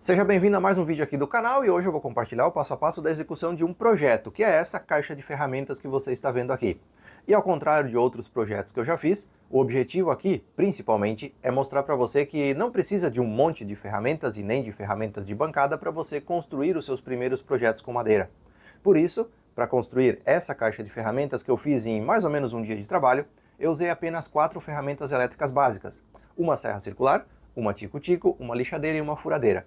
Seja bem-vindo a mais um vídeo aqui do canal e hoje eu vou compartilhar o passo a passo da execução de um projeto, que é essa caixa de ferramentas que você está vendo aqui. E ao contrário de outros projetos que eu já fiz, o objetivo aqui, principalmente, é mostrar para você que não precisa de um monte de ferramentas e nem de ferramentas de bancada para você construir os seus primeiros projetos com madeira. Por isso, para construir essa caixa de ferramentas que eu fiz em mais ou menos um dia de trabalho, eu usei apenas 4 ferramentas elétricas básicas: uma serra circular, uma tico-tico, uma lixadeira e uma furadeira.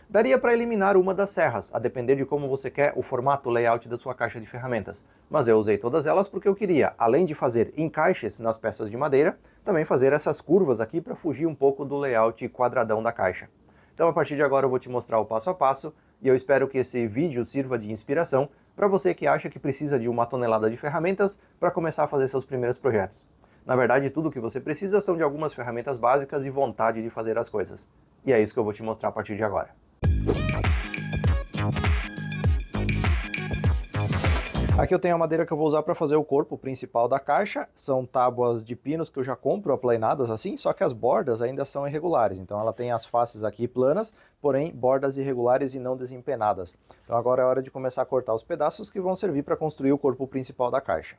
Daria para eliminar uma das serras, a depender de como você quer o formato layout da sua caixa de ferramentas. Mas eu usei todas elas porque eu queria, além de fazer encaixes nas peças de madeira, também fazer essas curvas aqui para fugir um pouco do layout quadradão da caixa. Então a partir de agora eu vou te mostrar o passo a passo e eu espero que esse vídeo sirva de inspiração para você que acha que precisa de uma tonelada de ferramentas para começar a fazer seus primeiros projetos. Na verdade, tudo o que você precisa são de algumas ferramentas básicas e vontade de fazer as coisas. E é isso que eu vou te mostrar a partir de agora. Aqui eu tenho a madeira que eu vou usar para fazer o corpo principal da caixa. São tábuas de pinos que eu já compro aplainadas assim, só que as bordas ainda são irregulares. Então ela tem as faces aqui planas, porém bordas irregulares e não desempenadas. Então agora é hora de começar a cortar os pedaços que vão servir para construir o corpo principal da caixa.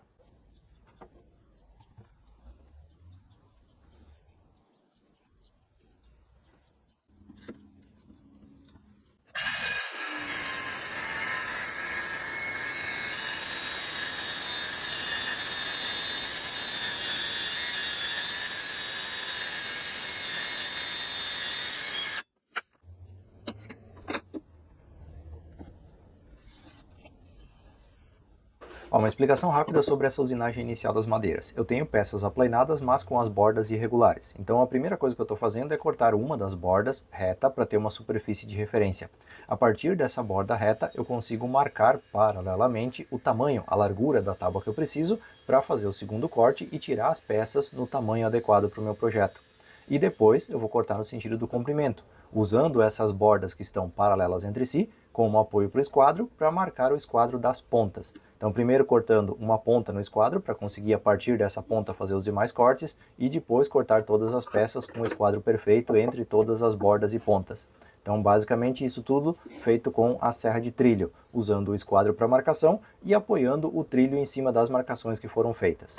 Uma explicação rápida sobre essa usinagem inicial das madeiras. Eu tenho peças aplainadas, mas com as bordas irregulares. Então a primeira coisa que eu estou fazendo é cortar uma das bordas reta para ter uma superfície de referência. A partir dessa borda reta, eu consigo marcar paralelamente o tamanho, a largura da tábua que eu preciso para fazer o segundo corte e tirar as peças no tamanho adequado para o meu projeto. E depois eu vou cortar no sentido do comprimento, usando essas bordas que estão paralelas entre si como apoio para o esquadro, para marcar o esquadro das pontas. Então primeiro cortando uma ponta no esquadro, para conseguir a partir dessa ponta fazer os demais cortes, e depois cortar todas as peças com o esquadro perfeito entre todas as bordas e pontas. Então basicamente isso tudo feito com a serra de trilho, usando o esquadro para marcação e apoiando o trilho em cima das marcações que foram feitas.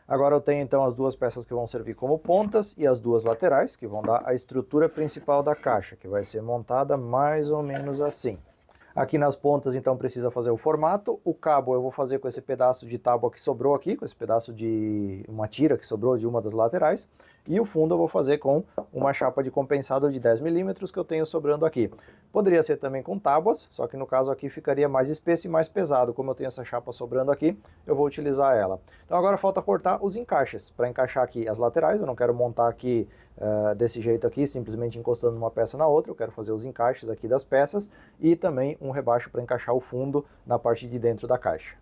Agora eu tenho então as duas peças que vão servir como pontas e as duas laterais, que vão dar a estrutura principal da caixa, que vai ser montada mais ou menos assim. Aqui nas pontas então precisa fazer o formato, o cabo eu vou fazer com esse pedaço de tábua que sobrou aqui, com esse pedaço de uma tira que sobrou de uma das laterais, e o fundo eu vou fazer com uma chapa de compensado de 10 milímetros que eu tenho sobrando aqui. Poderia ser também com tábuas, só que no caso aqui ficaria mais espesso e mais pesado. Como eu tenho essa chapa sobrando aqui, eu vou utilizar ela. Então agora falta cortar os encaixes. Para encaixar aqui as laterais, eu não quero montar aqui desse jeito aqui, simplesmente encostando uma peça na outra. Eu quero fazer os encaixes aqui das peças e também um rebaixo para encaixar o fundo na parte de dentro da caixa.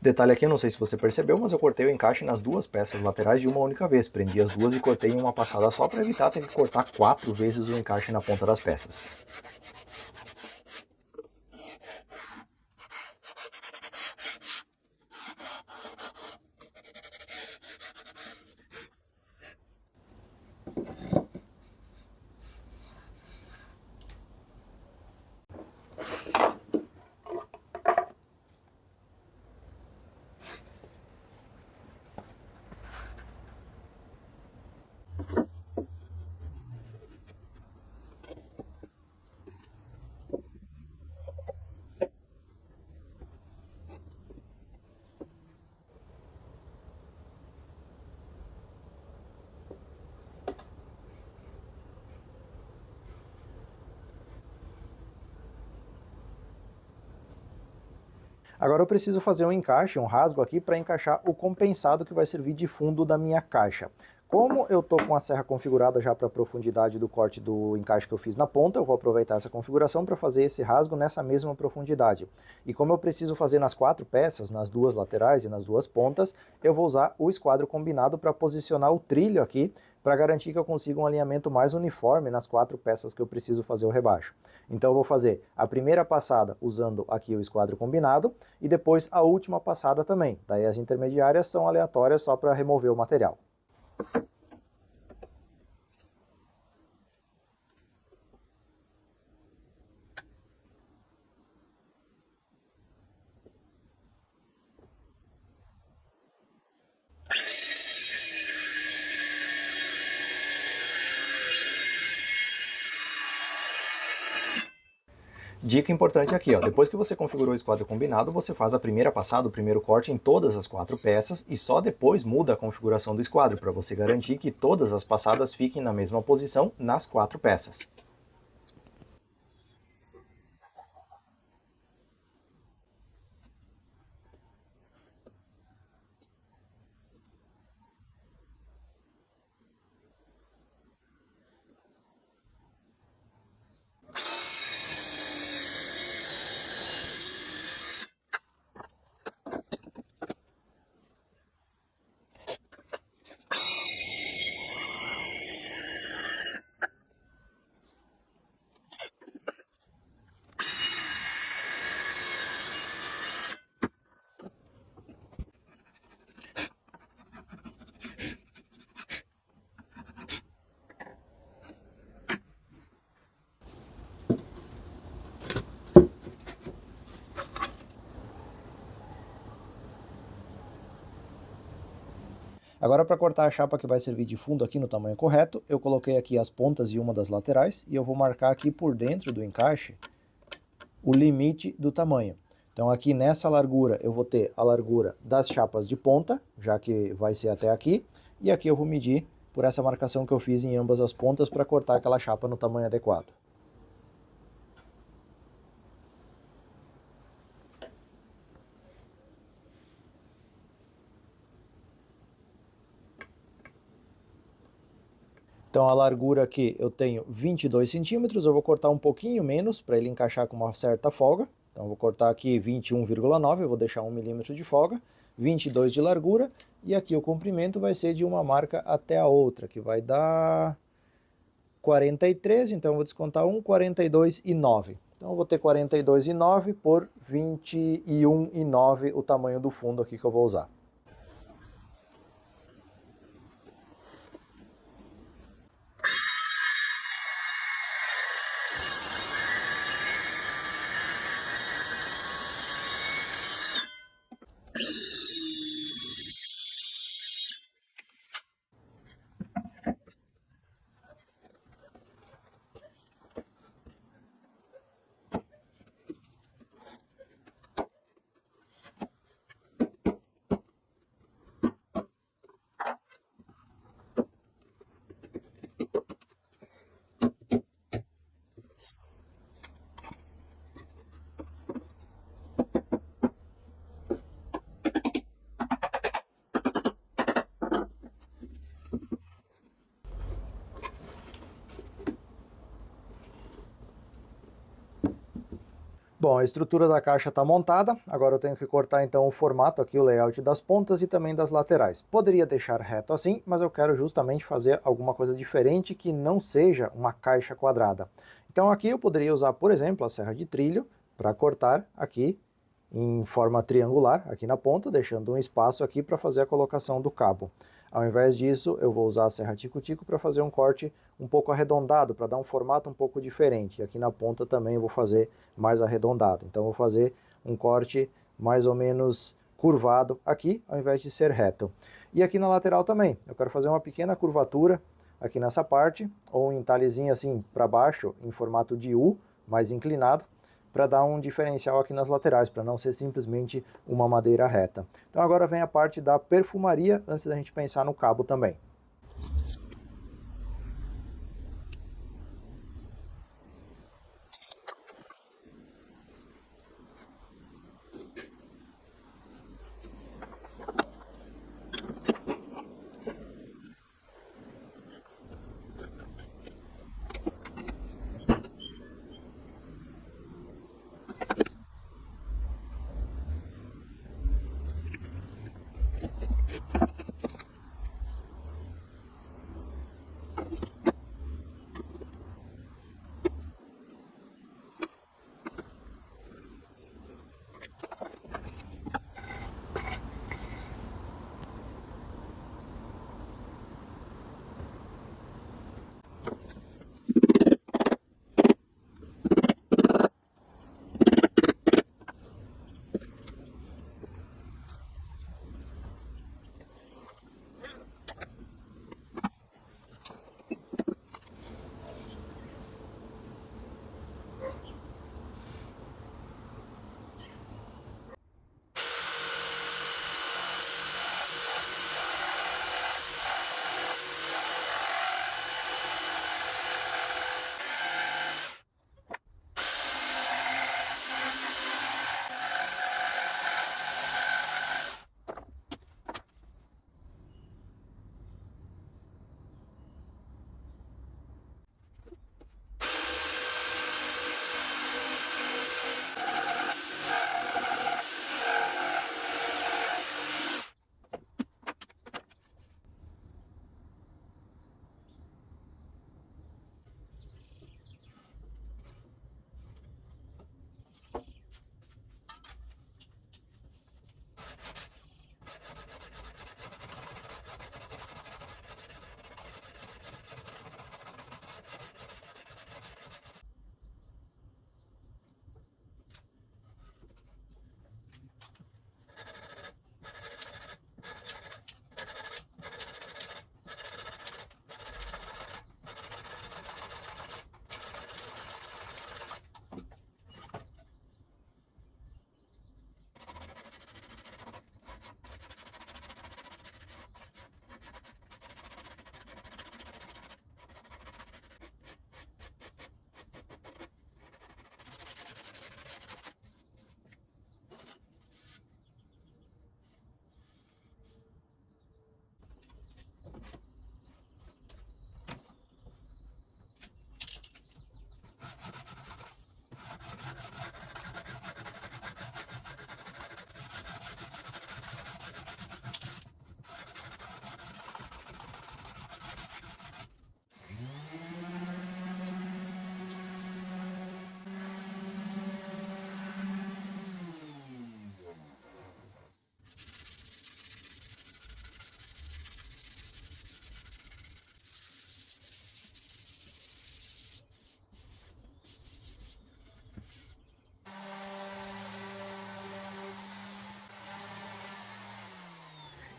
Detalhe aqui, eu não sei se você percebeu, mas eu cortei o encaixe nas duas peças laterais de uma única vez. Prendi as duas e cortei em uma passada só para evitar ter que cortar 4 vezes o encaixe na ponta das peças. Agora eu preciso fazer um encaixe, um rasgo aqui para encaixar o compensado que vai servir de fundo da minha caixa. Como eu estou com a serra configurada já para a profundidade do corte do encaixe que eu fiz na ponta, eu vou aproveitar essa configuração para fazer esse rasgo nessa mesma profundidade. E como eu preciso fazer nas 4 peças, nas duas laterais e nas duas pontas, eu vou usar o esquadro combinado para posicionar o trilho aqui, para garantir que eu consiga um alinhamento mais uniforme nas 4 peças que eu preciso fazer o rebaixo. Então eu vou fazer a primeira passada usando aqui o esquadro combinado e depois a última passada também. Daí as intermediárias são aleatórias só para remover o material. Dica importante aqui, ó, depois que você configurou o esquadro combinado, você faz a primeira passada, o primeiro corte em todas as 4 peças e só depois muda a configuração do esquadro, para você garantir que todas as passadas fiquem na mesma posição nas 4 peças. Agora, para cortar a chapa que vai servir de fundo aqui no tamanho correto, eu coloquei aqui as pontas e uma das laterais e eu vou marcar aqui por dentro do encaixe o limite do tamanho. Então aqui nessa largura eu vou ter a largura das chapas de ponta, já que vai ser até aqui, e aqui eu vou medir por essa marcação que eu fiz em ambas as pontas para cortar aquela chapa no tamanho adequado. Então a largura aqui eu tenho 22 centímetros, eu vou cortar um pouquinho menos para ele encaixar com uma certa folga. Então eu vou cortar aqui 21,9, eu vou deixar 1 milímetro de folga, 22 de largura, e aqui o comprimento vai ser de uma marca até a outra, que vai dar 43, então eu vou descontar 1, 42,9. Então eu vou ter 42,9 por 21,9 o tamanho do fundo aqui que eu vou usar. Bom, a estrutura da caixa está montada, agora eu tenho que cortar então o formato aqui, o layout das pontas e também das laterais. Poderia deixar reto assim, mas eu quero justamente fazer alguma coisa diferente que não seja uma caixa quadrada. Então aqui eu poderia usar, por exemplo, a serra de trilho para cortar aqui em forma triangular, aqui na ponta, deixando um espaço aqui para fazer a colocação do cabo. Ao invés disso, eu vou usar a serra tico-tico para fazer um corte um pouco arredondado, para dar um formato um pouco diferente. E aqui na ponta também eu vou fazer mais arredondado. Então eu vou fazer um corte mais ou menos curvado aqui, ao invés de ser reto. E aqui na lateral também, eu quero fazer uma pequena curvatura aqui nessa parte, ou um entalhezinho assim para baixo, em formato de U, mais inclinado, para dar um diferencial aqui nas laterais, para não ser simplesmente uma madeira reta. Então agora vem a parte da perfumaria, antes da gente pensar no cabo também.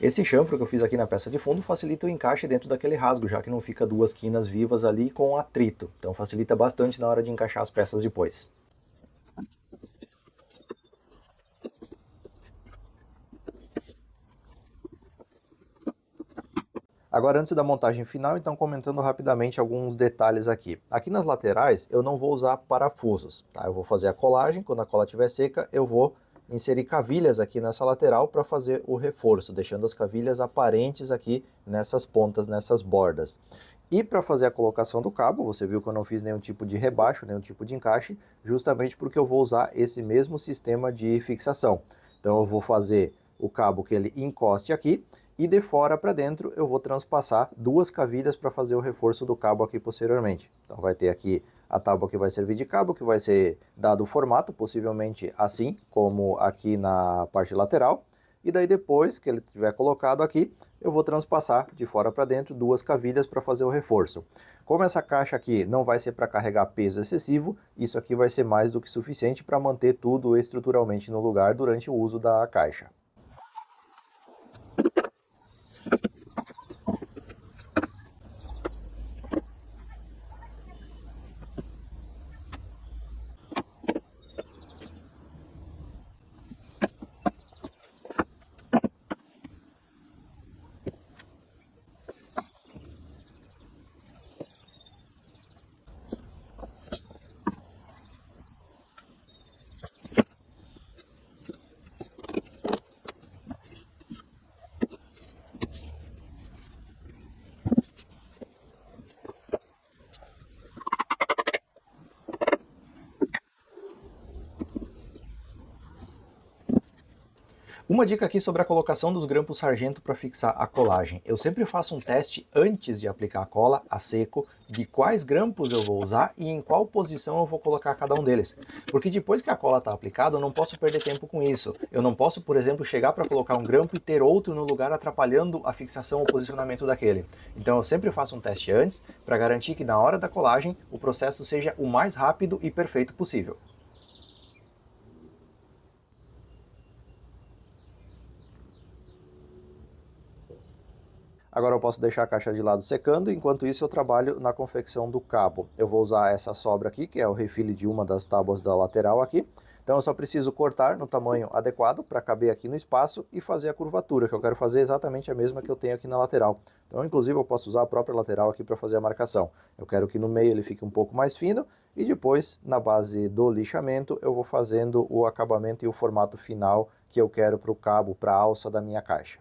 Esse chanfro que eu fiz aqui na peça de fundo facilita o encaixe dentro daquele rasgo, já que não fica duas quinas vivas ali com atrito. Então facilita bastante na hora de encaixar as peças depois. Agora, antes da montagem final, então comentando rapidamente alguns detalhes aqui. Aqui nas laterais eu não vou usar parafusos, tá? Eu vou fazer a colagem, quando a cola estiver seca eu vou inserir cavilhas aqui nessa lateral para fazer o reforço, deixando as cavilhas aparentes aqui nessas pontas, nessas bordas. E para fazer a colocação do cabo, você viu que eu não fiz nenhum tipo de rebaixo, nenhum tipo de encaixe, justamente porque eu vou usar esse mesmo sistema de fixação. Então eu vou fazer o cabo que ele encoste aqui, e de fora para dentro eu vou transpassar 2 cavilhas para fazer o reforço do cabo aqui posteriormente. Então vai ter aqui a tábua que vai servir de cabo, que vai ser dado o formato, possivelmente assim, como aqui na parte lateral. E daí depois que ele estiver colocado aqui, eu vou transpassar de fora para dentro 2 cavilhas para fazer o reforço. Como essa caixa aqui não vai ser para carregar peso excessivo, isso aqui vai ser mais do que suficiente para manter tudo estruturalmente no lugar durante o uso da caixa. Uma dica aqui sobre a colocação dos grampos sargento para fixar a colagem. Eu sempre faço um teste antes de aplicar a cola a seco de quais grampos eu vou usar e em qual posição eu vou colocar cada um deles. Porque depois que a cola está aplicada, eu não posso perder tempo com isso. Eu não posso, por exemplo, chegar para colocar um grampo e ter outro no lugar atrapalhando a fixação ou posicionamento daquele. Então eu sempre faço um teste antes para garantir que na hora da colagem o processo seja o mais rápido e perfeito possível. Agora eu posso deixar a caixa de lado secando, enquanto isso eu trabalho na confecção do cabo. Eu vou usar essa sobra aqui, que é o refile de uma das tábuas da lateral aqui. Então eu só preciso cortar no tamanho adequado para caber aqui no espaço e fazer a curvatura, que eu quero fazer exatamente a mesma que eu tenho aqui na lateral. Então inclusive eu posso usar a própria lateral aqui para fazer a marcação. Eu quero que no meio ele fique um pouco mais fino e depois, na base do lixamento, eu vou fazendo o acabamento e o formato final que eu quero para o cabo, para a alça da minha caixa.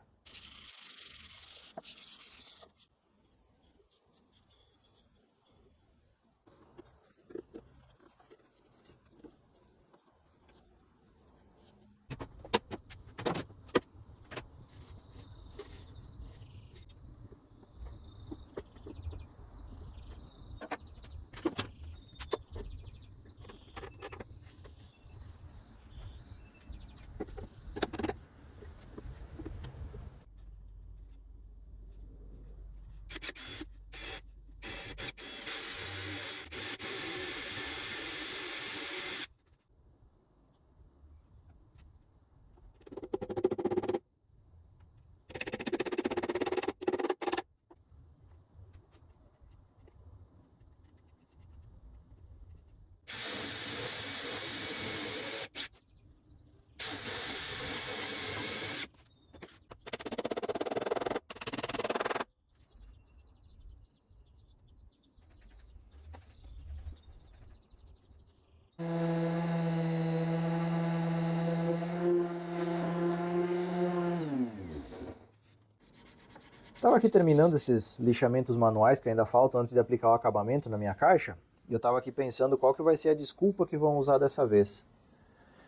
Estava aqui terminando esses lixamentos manuais que ainda faltam antes de aplicar o acabamento na minha caixa, e eu estava aqui pensando qual que vai ser a desculpa que vão usar dessa vez.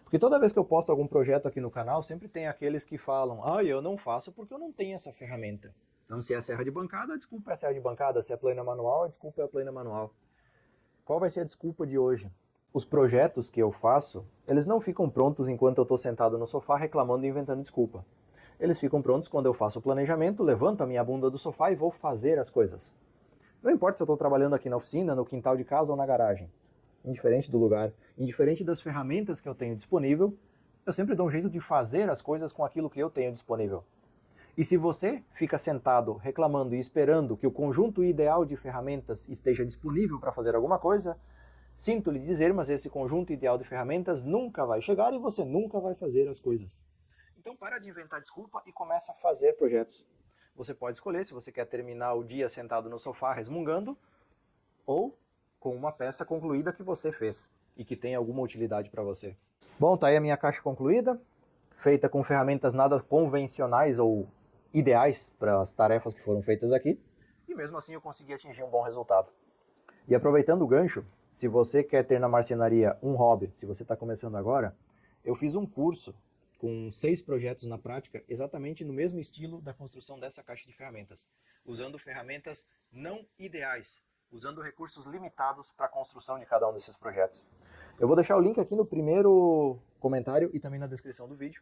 Porque toda vez que eu posto algum projeto aqui no canal, sempre tem aqueles que falam: ah, eu não faço porque eu não tenho essa ferramenta. Então se é a serra de bancada, a desculpa é a serra de bancada, se é a plana manual, a desculpa é a plana manual. Qual vai ser a desculpa de hoje? Os projetos que eu faço, eles não ficam prontos enquanto eu estou sentado no sofá reclamando e inventando desculpa. Eles ficam prontos quando eu faço o planejamento, levanto a minha bunda do sofá e vou fazer as coisas. Não importa se eu estou trabalhando aqui na oficina, no quintal de casa ou na garagem. Indiferente do lugar, indiferente das ferramentas que eu tenho disponível, eu sempre dou um jeito de fazer as coisas com aquilo que eu tenho disponível. E se você fica sentado reclamando e esperando que o conjunto ideal de ferramentas esteja disponível para fazer alguma coisa, sinto lhe dizer, mas esse conjunto ideal de ferramentas nunca vai chegar e você nunca vai fazer as coisas. Então para de inventar desculpa e começa a fazer projetos. Você pode escolher se você quer terminar o dia sentado no sofá resmungando ou com uma peça concluída que você fez e que tem alguma utilidade para você. Bom, tá aí a minha caixa concluída, feita com ferramentas nada convencionais ou ideais para as tarefas que foram feitas aqui. e mesmo assim eu consegui atingir um bom resultado. E aproveitando o gancho, se você quer ter na marcenaria um hobby, se você está começando agora, eu fiz um curso com 6 projetos na prática, exatamente no mesmo estilo da construção dessa caixa de ferramentas, usando ferramentas não ideais, usando recursos limitados para a construção de cada um desses projetos. Eu vou deixar o link aqui no primeiro comentário e também na descrição do vídeo.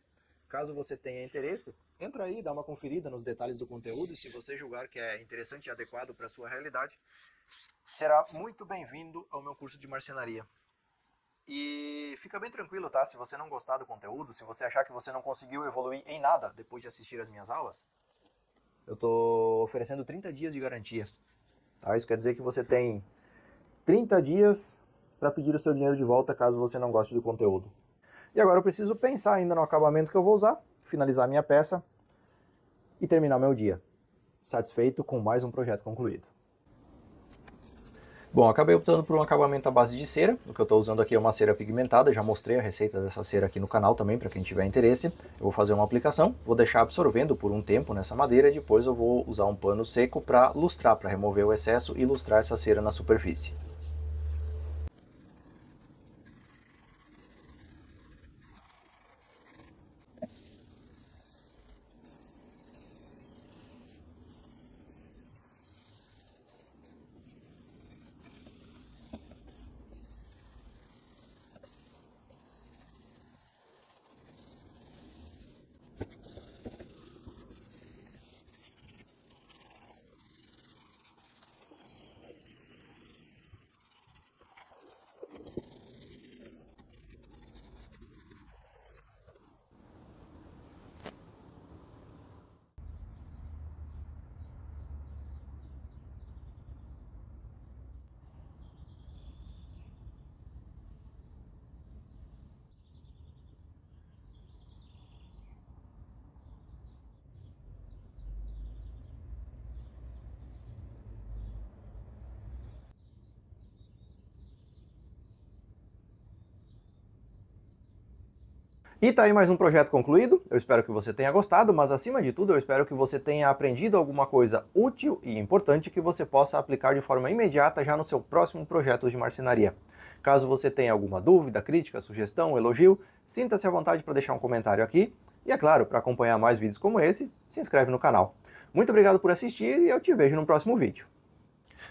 Caso você tenha interesse, entra aí, dá uma conferida nos detalhes do conteúdo e se você julgar que é interessante e adequado para a sua realidade, será muito bem-vindo ao meu curso de marcenaria. E fica bem tranquilo, tá? Se você não gostar do conteúdo, se você achar que você não conseguiu evoluir em nada depois de assistir as minhas aulas, eu estou oferecendo 30 dias de garantia. Tá? Isso quer dizer que você tem 30 dias para pedir o seu dinheiro de volta caso você não goste do conteúdo. E agora eu preciso pensar ainda no acabamento que eu vou usar, finalizar minha peça e terminar meu dia. Satisfeito com mais um projeto concluído. Bom, acabei optando por um acabamento à base de cera. O que eu estou usando aqui é uma cera pigmentada. Já mostrei a receita dessa cera aqui no canal também, para quem tiver interesse. Eu vou fazer uma aplicação, vou deixar absorvendo por um tempo nessa madeira e depois eu vou usar um pano seco para lustrar, para remover o excesso e lustrar essa cera na superfície. E tá aí mais um projeto concluído, eu espero que você tenha gostado, mas acima de tudo eu espero que você tenha aprendido alguma coisa útil e importante que você possa aplicar de forma imediata já no seu próximo projeto de marcenaria. Caso você tenha alguma dúvida, crítica, sugestão, elogio, sinta-se à vontade para deixar um comentário aqui. E é claro, para acompanhar mais vídeos como esse, se inscreve no canal. Muito obrigado por assistir e eu te vejo no próximo vídeo.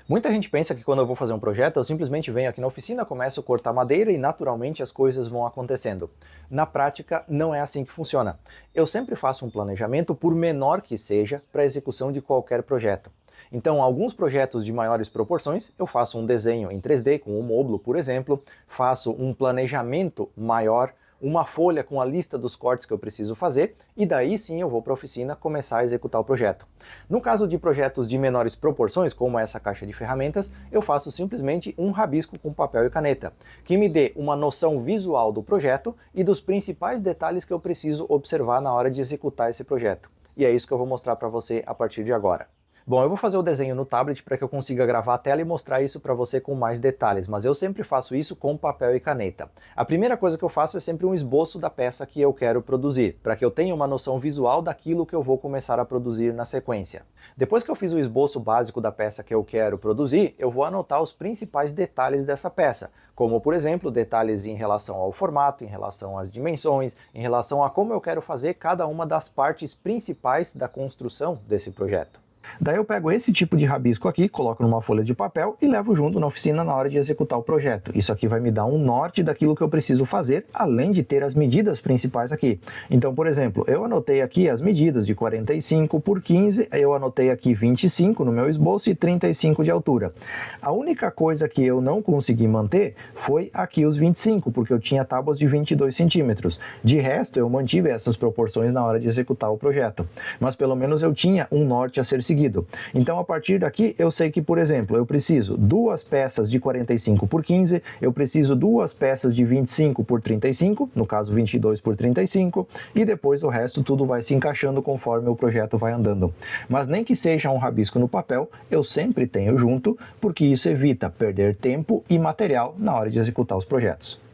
Muita gente pensa que quando eu vou fazer um projeto, eu simplesmente venho aqui na oficina, começo a cortar madeira e naturalmente as coisas vão acontecendo. Na prática, não é assim que funciona. Eu sempre faço um planejamento, por menor que seja, para a execução de qualquer projeto. Então, alguns projetos de maiores proporções, eu faço um desenho em 3D com um módulo, por exemplo, faço um planejamento maior, uma folha com a lista dos cortes que eu preciso fazer, e daí sim eu vou para a oficina começar a executar o projeto. No caso de projetos de menores proporções, como essa caixa de ferramentas, eu faço simplesmente um rabisco com papel e caneta, que me dê uma noção visual do projeto e dos principais detalhes que eu preciso observar na hora de executar esse projeto. E é isso que eu vou mostrar para você a partir de agora. Bom, eu vou fazer o desenho no tablet para que eu consiga gravar a tela e mostrar isso para você com mais detalhes, mas eu sempre faço isso com papel e caneta. A primeira coisa que eu faço é sempre um esboço da peça que eu quero produzir, para que eu tenha uma noção visual daquilo que eu vou começar a produzir na sequência. Depois que eu fiz o esboço básico da peça que eu quero produzir, eu vou anotar os principais detalhes dessa peça, como por exemplo, detalhes em relação ao formato, em relação às dimensões, em relação a como eu quero fazer cada uma das partes principais da construção desse projeto. Daí eu pego esse tipo de rabisco aqui, coloco numa folha de papel e levo junto na oficina na hora de executar o projeto. Isso aqui vai me dar um norte daquilo que eu preciso fazer, além de ter as medidas principais aqui. Então, por exemplo, eu anotei aqui as medidas de 45 por 15, eu anotei aqui 25 no meu esboço e 35 de altura. A única coisa que eu não consegui manter foi aqui os 25, porque eu tinha tábuas de 22 centímetros. De resto, eu mantive essas proporções na hora de executar o projeto. Mas pelo menos eu tinha um norte a ser seguido. Então, a partir daqui, eu sei que, por exemplo, eu preciso 2 peças de 45 por 15, eu preciso 2 peças de 25 por 35, no caso 22 por 35, e depois o resto tudo vai se encaixando conforme o projeto vai andando. Mas nem que seja um rabisco no papel, eu sempre tenho junto, porque isso evita perder tempo e material na hora de executar os projetos.